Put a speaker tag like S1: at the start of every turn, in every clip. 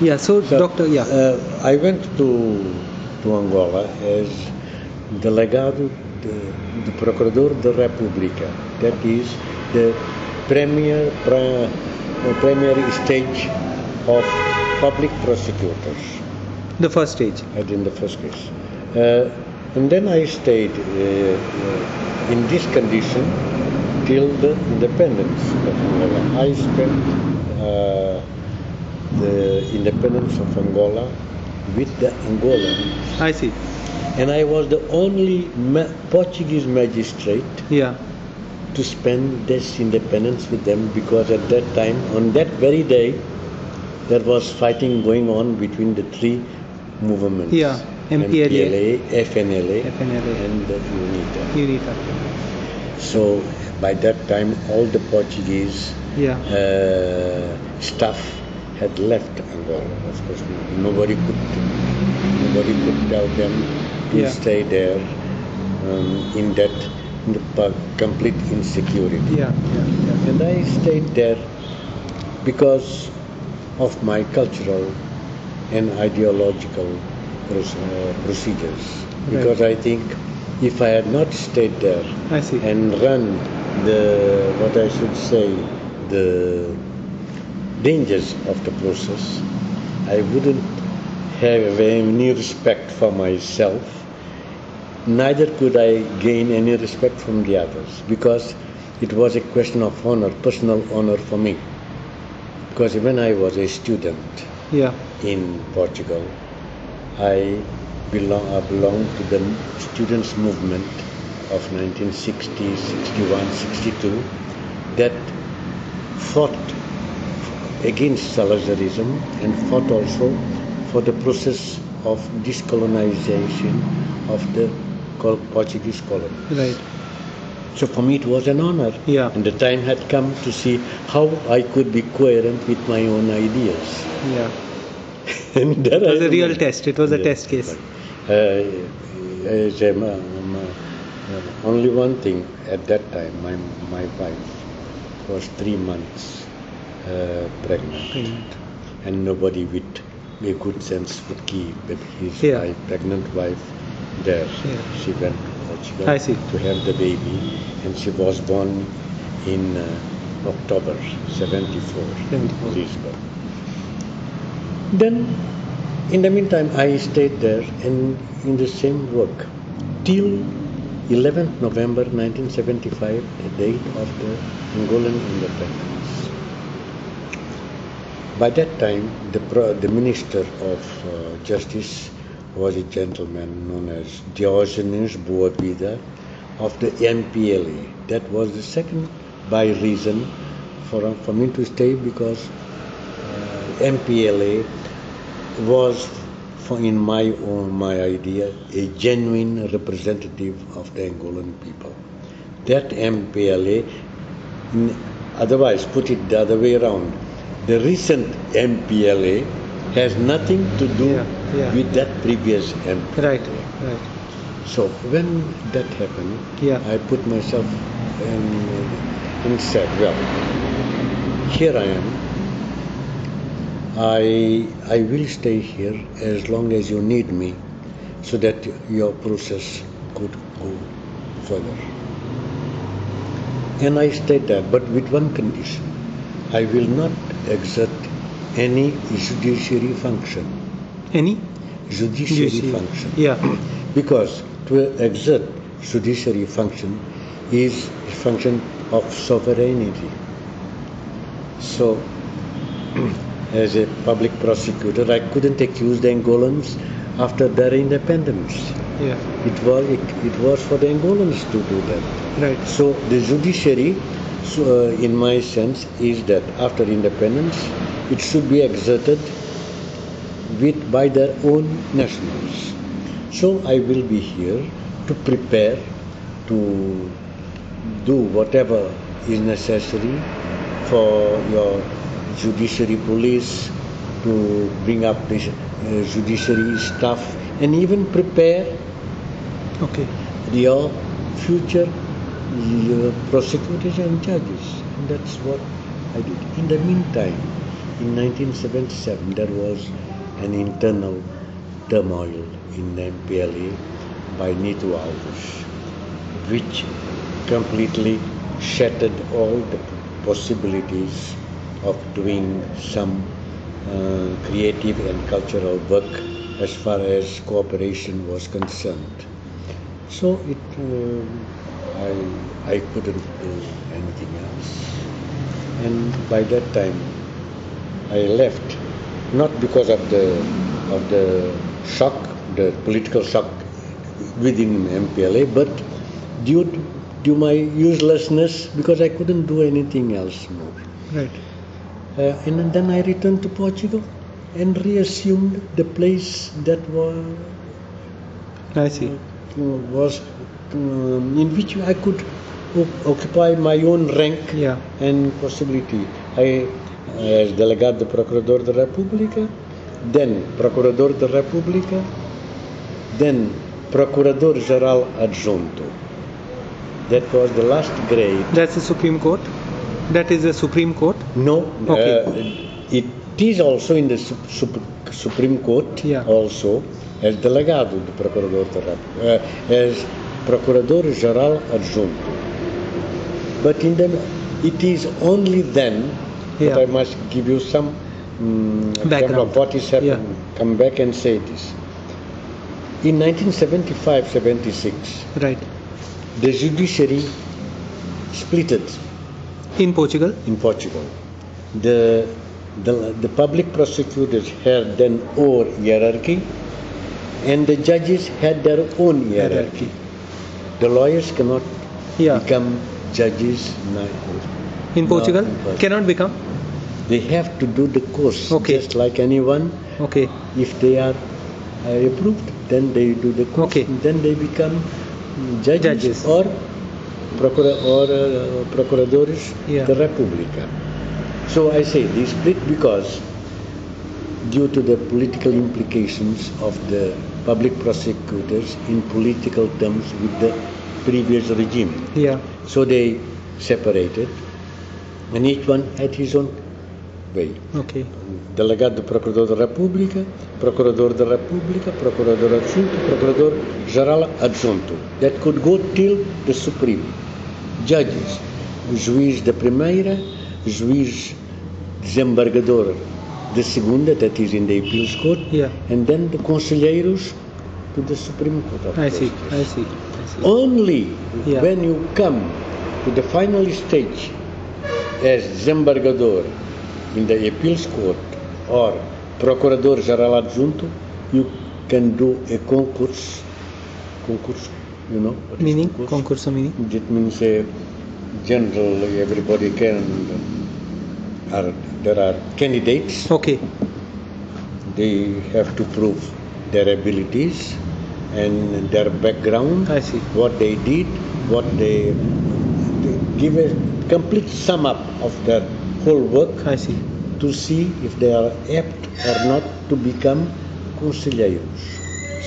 S1: Yeah. So, doctor. Yeah.
S2: I went to Angola as delegado do Procurador da República. That is the premier stage of public prosecutors.
S1: The first stage.
S2: In the first case. And then I stayed in this condition till the independence of Angola. I spent the independence of Angola with the Angolans.
S1: I see.
S2: And I was the only Portuguese magistrate to spend this independence with them, because at that time, on that very day, there was fighting going on between the three movements.
S1: Yeah, MPLA,
S2: FNLA, and the UNITA. So by that time, all the Portuguese staff had left Angola. Of course, nobody could tell them to stay there in the complete insecurity. And I stayed there because of my cultural and ideological procedures. Because I think if I had not stayed there and run the dangers of the process, I wouldn't have any respect for myself, neither could I gain any respect from the others, because it was a question of honor, personal honor for me. Because when I was a student in Portugal, I belonged to the students' movement of 1960, 61, 62 that fought against Salazarism and fought also for the process of decolonization of the Portuguese colony.
S1: Right.
S2: So for me it was an honor. And the time had come to see how I could be coherent with my own ideas. And
S1: it was a real test. It was a test case.
S2: Only one thing at that time, my wife was 3 months pregnant. And nobody with a good sense would keep his pregnant wife there. She went to Portugal to have the baby, and she was born in October 74 in Lisbon. Then, in the meantime, I stayed there and in the same work till 11th November 1975, the date of the Angolan independence. By that time, the Minister of Justice was a gentleman known as Diogenes Boavida of the MPLA. That was the second by reason for me to stay, because MPLA was, in my idea, a genuine representative of the Angolan people. That MPLA, otherwise put it the other way around, the recent MPLA has nothing to do with that previous MPLA.
S1: Right.
S2: So when that happened, I put myself and said, well, here I am. I will stay here as long as you need me, so that your process could go further. And I stayed there, but with one condition. I will not exert any judiciary function.
S1: Any?
S2: Judiciary function. Because to exert judiciary function is a function of sovereignty. So, as a public prosecutor, I couldn't accuse the Angolans after their independence. It was for the Angolans to do that.
S1: Right.
S2: So the judiciary, in my sense, is that after independence, it should be exerted by their own nationals. So I will be here to prepare to do whatever is necessary for your judiciary police, to bring up the judiciary staff, and even prepare your future prosecutors and judges. And that's what I did. In the meantime, in 1977 there was an internal turmoil in the MPLA by Nitu Alves, which completely shattered all the possibilities of doing some creative and cultural work as far as cooperation was concerned. So I couldn't do anything else, and by that time I left, not because of the shock, the political shock within MPLA, but due to my uselessness, because I couldn't do anything else more.
S1: Right.
S2: And then I returned to Portugal and reassumed the place that
S1: I see.
S2: was in which I could occupy my own rank
S1: Yeah.
S2: and possibility. I, as Delegado de Procurador da República, then Procurador da República, then Procurador-Geral Adjunto. That was the last grade.
S1: That's the Supreme Court? That is the Supreme Court?
S2: No,
S1: Okay.
S2: it is also in the Supreme Court,
S1: Yeah.
S2: also as Delegado de Procurador da República, as Procurador-Geral Adjunto. But it is only then that I must give you some example of what is happening.
S1: Yeah.
S2: Come back and say this. In 1975-76,
S1: Right.
S2: the judiciary splitted
S1: In Portugal?
S2: in Portugal. The public prosecutors had their own hierarchy, and the judges had their own hierarchy. The lawyers cannot become judges
S1: In Portugal?
S2: Portugal.
S1: Cannot become?
S2: They have to do the course,
S1: Okay.
S2: just like anyone.
S1: Okay.
S2: If they are approved, then they do the course.
S1: Okay.
S2: Then they become judges. or procuradores da República. So I say they split because due to the political implications of the public prosecutors in political terms with the previous regime.
S1: Yeah.
S2: So they separated, and each one had his own way.
S1: Okay.
S2: Delegado do Procurador da República, Procurador da República, Procurador Adjunto, Procurador Geral Adjunto. That could go till the Supreme. Judges, o juiz da primeira, o juiz desembargador da segunda, that is in the appeals court, and then the conselheiros to the Supreme Court of Justice.
S1: I see.
S2: Only when you come to the final stage as desembargador in the appeals court or Procurador Geral Adjunto, you can do a concurso, you know what is
S1: Meaning?
S2: concurso?
S1: Concurso meaning?
S2: It means a general, everybody can, there are candidates.
S1: Okay.
S2: They have to prove their abilities and their background.
S1: I see.
S2: What they did, what they give a complete sum up of their whole work.
S1: I see.
S2: To see if they are apt or not to become conselheiros.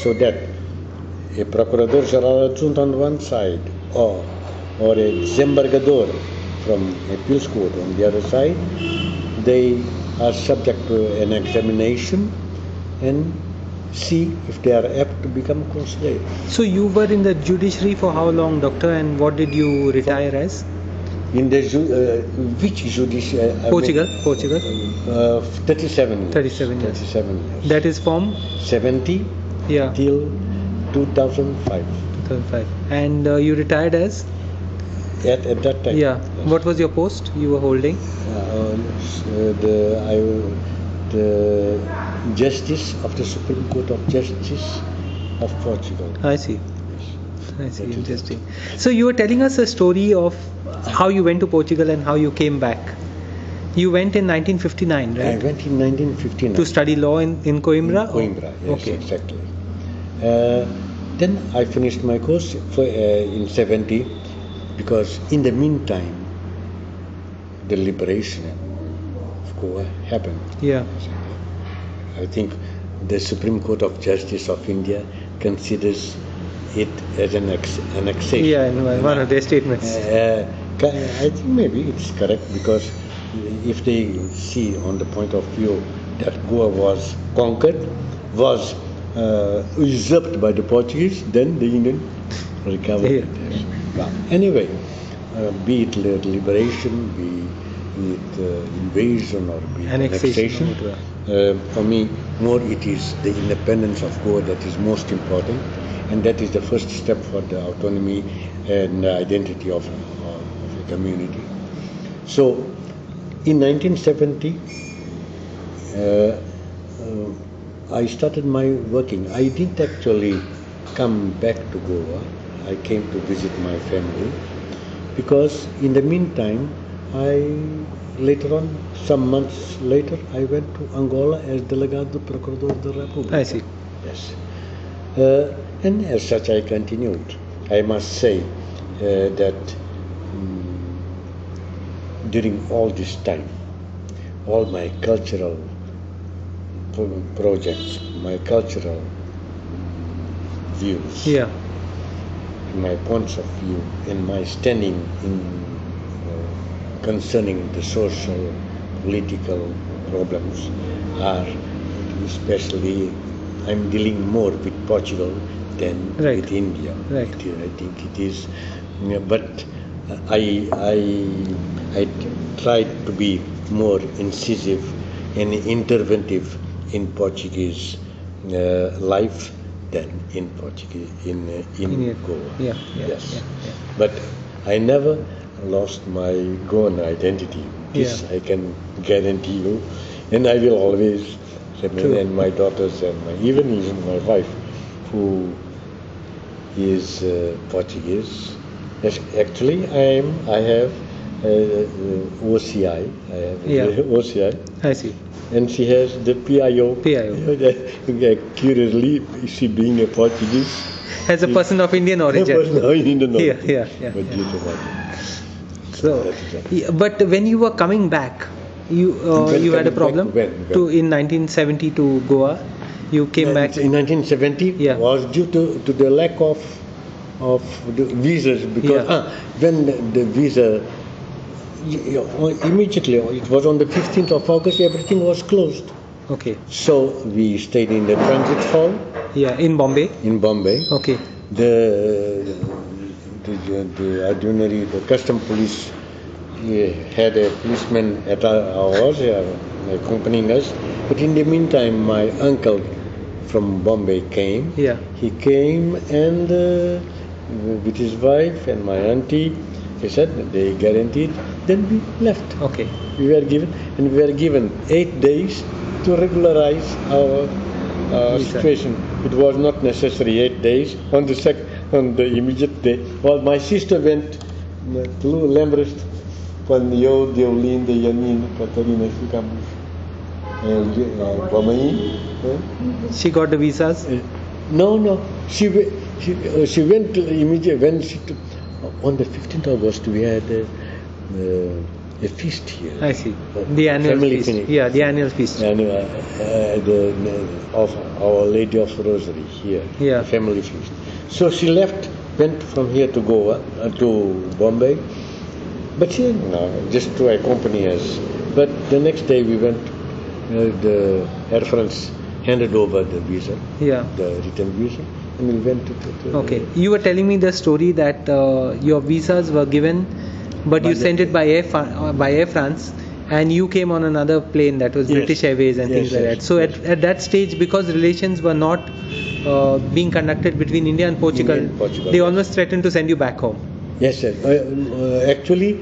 S2: So that a Procurador-Geral Adjunto on one side or a desembargador from appeals court on the other side, they are subject to an examination and see if they are apt to become conselheiros.
S1: So you were in the judiciary for how long, doctor, and what did you retire as?
S2: In the which judiciary?
S1: Portugal.
S2: 37 years.
S1: 37 years.
S2: 37 years.
S1: That is from
S2: 70 till 2005.
S1: 2005. And you retired as?
S2: At that time.
S1: Yeah.
S2: Yes.
S1: What was your post you were holding?
S2: The Justice of the Supreme Court of Justice of Portugal.
S1: I see. I see. Interesting. So you were telling us a story of how you went to Portugal and how you came back. You went in 1959, right?
S2: I went in 1959.
S1: To study law in Coimbra?
S2: In Coimbra, yes,
S1: okay.
S2: Exactly. Then I finished my course in 70 because in the meantime the liberation of Goa happened.
S1: Yeah.
S2: I think the Supreme Court of Justice of India considers it as an annexation.
S1: Yeah, in one of their statements.
S2: I think maybe it's correct because if they see on the point of view that Goa was conquered, was usurped by the Portuguese, then the Indian recovered it. Well, anyway, be it liberation, be it invasion, or be it annexation, for me, more it is the independence of Goa that is most important, and that is the first step for the autonomy and identity of a community. So, in 1970, I started my working. I didn't actually come back to Goa. I came to visit my family because in the meantime, later on, some months later, I went to Angola as Delegado Procurador da República.
S1: I see.
S2: Yes. And as such, I continued. I must say that during all this time, all my cultural projects, my cultural views, my points of view, and my standing in concerning the social, political problems are especially, I'm dealing more with Portugal than with India.
S1: Right.
S2: I think it is, but I tried to be more incisive and interventive in Portuguese life than in Portuguese in Goa. Yes. But I never lost my Goan identity. This I can guarantee you, and I will always remain. And my daughters and even my wife, who is Portuguese. Yes, actually, I have OCI. I have OCI.
S1: I see.
S2: And she has the PIO. Curiously, she being a Portuguese.
S1: As a person of Indian origin. So, but when you were coming back, you had a problem in 1970 to Goa. You came back
S2: in 1970 was due to the lack of the visas, because when the visa immediately, it was on the 15th of August, everything was closed.
S1: Okay.
S2: So we stayed in the transit hall.
S1: In Bombay.
S2: In Bombay.
S1: Okay.
S2: The ordinary, the custom police had a policeman at our house accompanying us. But in the meantime, my uncle from Bombay came. He came and with his wife and my auntie, he said they guaranteed. Then we left.
S1: Okay.
S2: We were given 8 days to regularize our situation. It was not necessary 8 days. On the immediate day, well, my sister went to Lembras quando eu, Deolinda e a minha Catarina ficamos em Bamaí.
S1: She got the visas?
S2: No. She went immediately on the 15th of August. We had a feast here.
S1: I see. The annual feast. The annual feast.
S2: And of Our Lady of the Rosary here. The family feast. So she went from here to Goa, to Bombay, but just to accompany us. But the next day we went, the Air France handed over the visa, the return visa, and we went to
S1: Okay. You were telling me the story that your visas were given, but you sent it by Air France, and you came on another plane that was British Airways and things like that. So at that stage, because relations were not being conducted between India and Portugal, they almost threatened to send you back home.
S2: Yes, sir. Actually,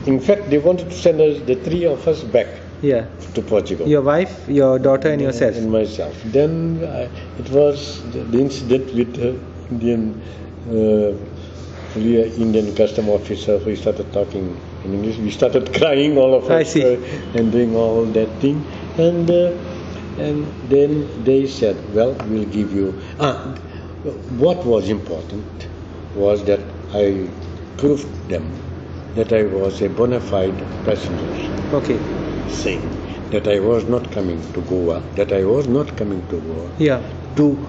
S2: in fact, they wanted to send us, the three of us, back to Portugal.
S1: Your wife, your daughter, and yourself.
S2: And myself. Then it was the incident with Indian custom officer. We started talking in English. We started crying, all of us, and doing all that thing. And then they said, well, we'll give you... what was important was that I proved them that I was a bona fide passenger.
S1: Okay.
S2: Saying that I was not coming to Goa,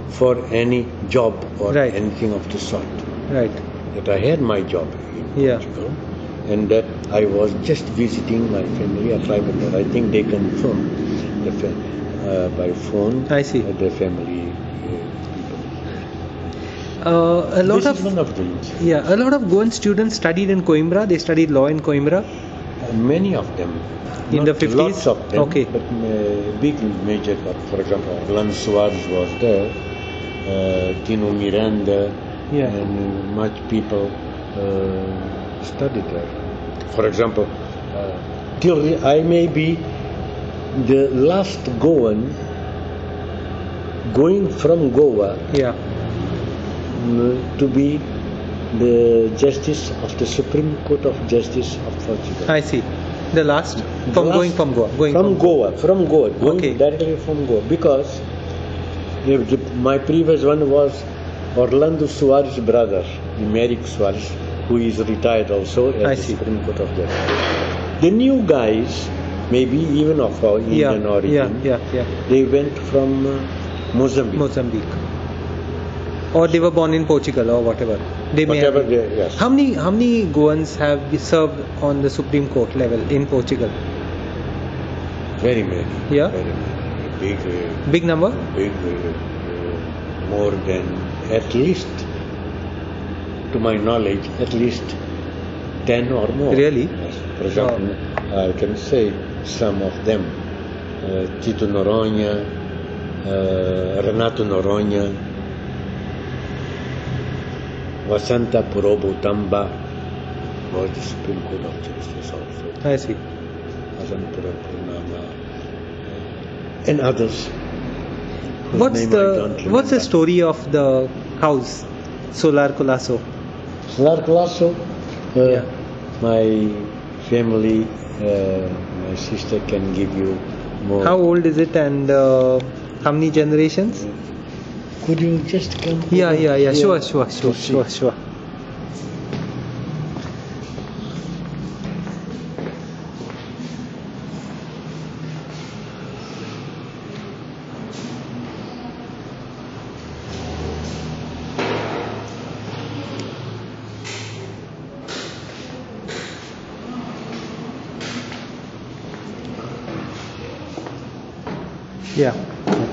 S2: for any job or anything of the sort.
S1: Right.
S2: That I had my job in Portugal, and that I was just visiting my family at Ribandar. I think they confirmed by phone.
S1: I see.
S2: The family
S1: A lot
S2: this
S1: of
S2: is one of them.
S1: a lot of Goan students studied in Coimbra. They studied law in Coimbra.
S2: Many of them.
S1: In the 50s?
S2: Lots of them.
S1: Okay.
S2: But big major, for example, Orlando Soares was there, Tino Miranda, and much people studied there. For example, till I may be the last Goan going from Goa to be the Justice of the Supreme Court of Justice of Portugal.
S1: I see. The last going from Goa.
S2: Going directly from Goa, because my previous one was Orlando Soares' brother, Emerick Soares, who is retired also at the Supreme Court of Justice. The new guys, maybe even of our Indian origin, they went from Mozambique. Or they were born in Portugal or whatever.
S1: Yes. How many Goans have served on the Supreme Court level in Portugal?
S2: Very many.
S1: Yeah.
S2: Very many.
S1: Big number.
S2: Big, more than at least, to my knowledge, at least 10 or more.
S1: Really?
S2: Yes. For example, I can say some of them: Tito Noronha, Renato Noronha. Vasanta Purobo Tamba was the Supreme Court of Justice also.
S1: I see.
S2: Vasanta Purnama and others.
S1: What's the story of the house, Solar Colaço?
S2: Solar Colaço, my family, my sister can give you more.
S1: How old is it and how many generations?
S2: Could you just come?
S1: Yeah. Sure. Yeah.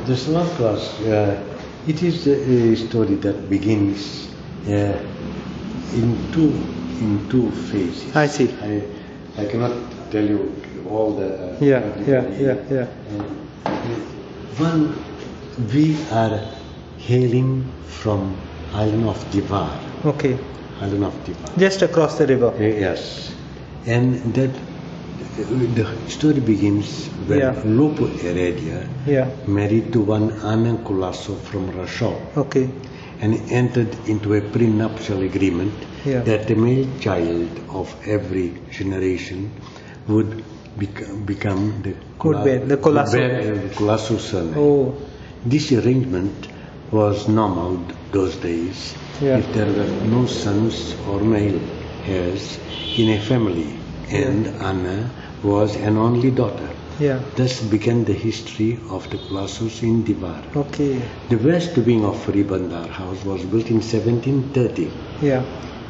S2: The Solar Colaço, it is a story that begins in two phases.
S1: I see.
S2: I cannot tell you all the. One, we are hailing from island of Divar.
S1: Okay.
S2: Island of Divar.
S1: Just across the river.
S2: Yes, and that the story begins when Lopo Heredia married to one Ana Colaço from Rachel.
S1: Okay.
S2: And entered into a prenuptial agreement that the male child of every generation would become the Colaço surname.
S1: Oh.
S2: This arrangement was normal those days if there were no sons or male heirs in a family, and Anna was an only daughter. Thus began the history of the Colaços in Divar.
S1: Okay.
S2: The west wing of Ribandar house was built in 1730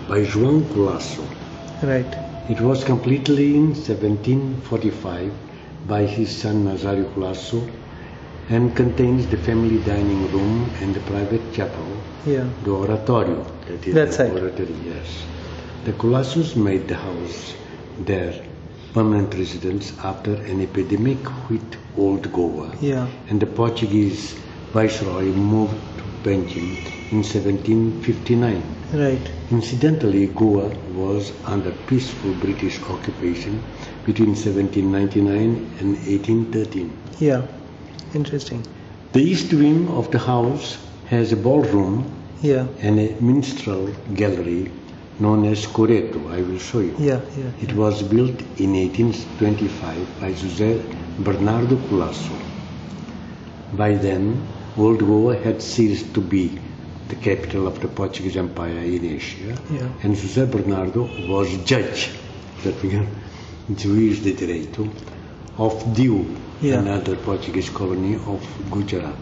S2: by João Colaço.
S1: Right.
S2: It was completed in 1745 by his son Nazario Colaço and contains the family dining room and the private chapel, the oratorio.
S1: That's right.
S2: Oratory, yes. The Colaços made the house their permanent residence after an epidemic hit Old Goa, and the Portuguese viceroy moved to Benjin in 1759.
S1: Right.
S2: Incidentally, Goa was under peaceful British occupation between 1799 and 1813.
S1: Yeah, interesting.
S2: The east wing of the house has a ballroom and a minstrel gallery known as Coreto. I will show you. It was built in 1825 by José Bernardo Colaço. By then, Old Goa had ceased to be the capital of the Portuguese Empire in Asia, and José Bernardo was judge, juiz de direito, of Diu, another Portuguese colony of Gujarat,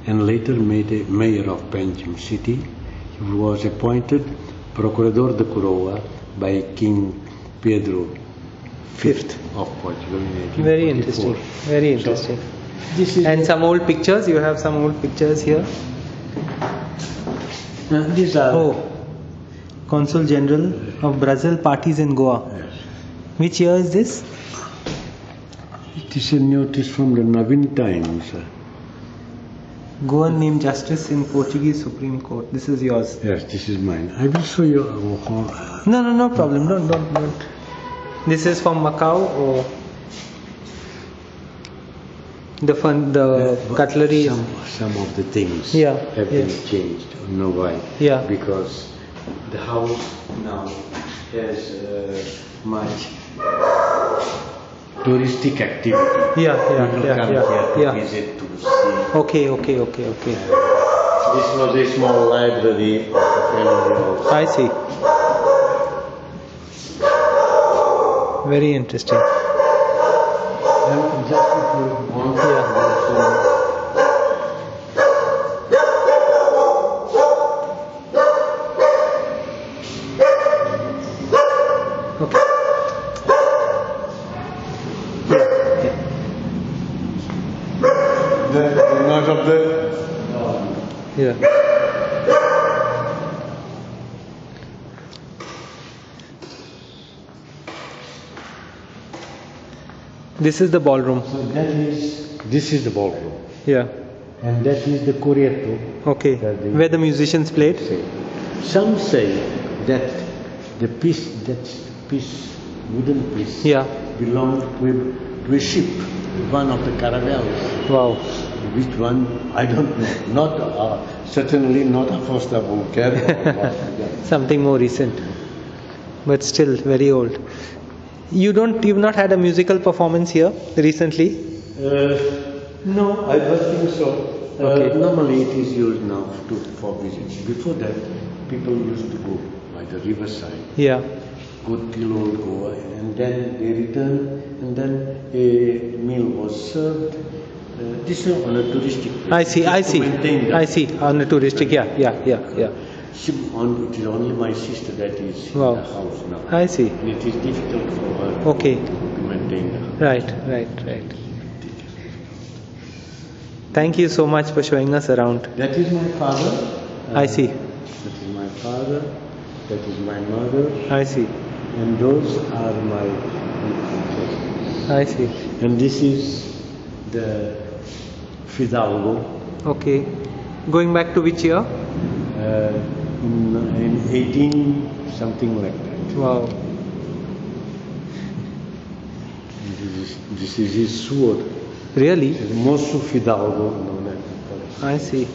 S2: and later made a mayor of Benjam city. He was appointed Procurador de Coroa by King Pedro V of Portugal in 1844.
S1: Very interesting. Very interesting.
S2: So, this is
S1: And some old pictures. You have some old pictures here.
S2: these are
S1: Consul General of Brazil parties in Goa.
S2: yes.
S1: Which year is this?
S2: It is a notice from the Navin Times.
S1: Goan named justice in Portuguese Supreme Court. This is yours.
S2: Yes, this is mine. I will show you.
S1: No problem. Don't. This is from Macau or the cutlery.
S2: Some of the things
S1: Yeah,
S2: have been
S1: yes.
S2: changed. You know why?
S1: Yeah.
S2: Because the house now has much touristic activity.
S1: Yeah.
S2: People come here to visit to see.
S1: Okay.
S2: This was a small library of the family house.
S1: I see. Very interesting.
S2: And just if you want
S1: Okay.
S2: the noise of the
S1: Yeah. This is the ballroom.
S2: So this is the ballroom,
S1: Yeah.
S2: and that is the Corretto.
S1: Okay. Where the musicians played.
S2: Some say that the wooden piece,
S1: Yeah.
S2: belonged to a ship, one of the caravels.
S1: Wow.
S2: Which one? I don't know. Not certainly not a Foster Bunker.
S1: Something more recent, but still very old. You've not had a musical performance here recently?
S2: No, I don't think so.
S1: Okay.
S2: Normally it is used now for visits. Before that, people used to go by the riverside,
S1: Yeah.
S2: go till Old Goa, and then they return, and then a meal was served. This is on a touristic place.
S1: I see. I see. On a touristic. Yeah.
S2: It is only my sister that is in
S1: Wow.
S2: the house now.
S1: I see.
S2: And it is difficult for her
S1: Okay.
S2: to maintain the house.
S1: Right. Thank you so much for showing us around.
S2: That is my father.
S1: I see.
S2: That is my father. That is my mother.
S1: I see.
S2: And those are my ancestors.
S1: I see.
S2: And this is the Fidalgo
S1: Okay. Going back to which year?
S2: in 18 something like that.
S1: Wow.
S2: This is his sword.
S1: Really?
S2: Moço Fidalgo known as.
S1: I see.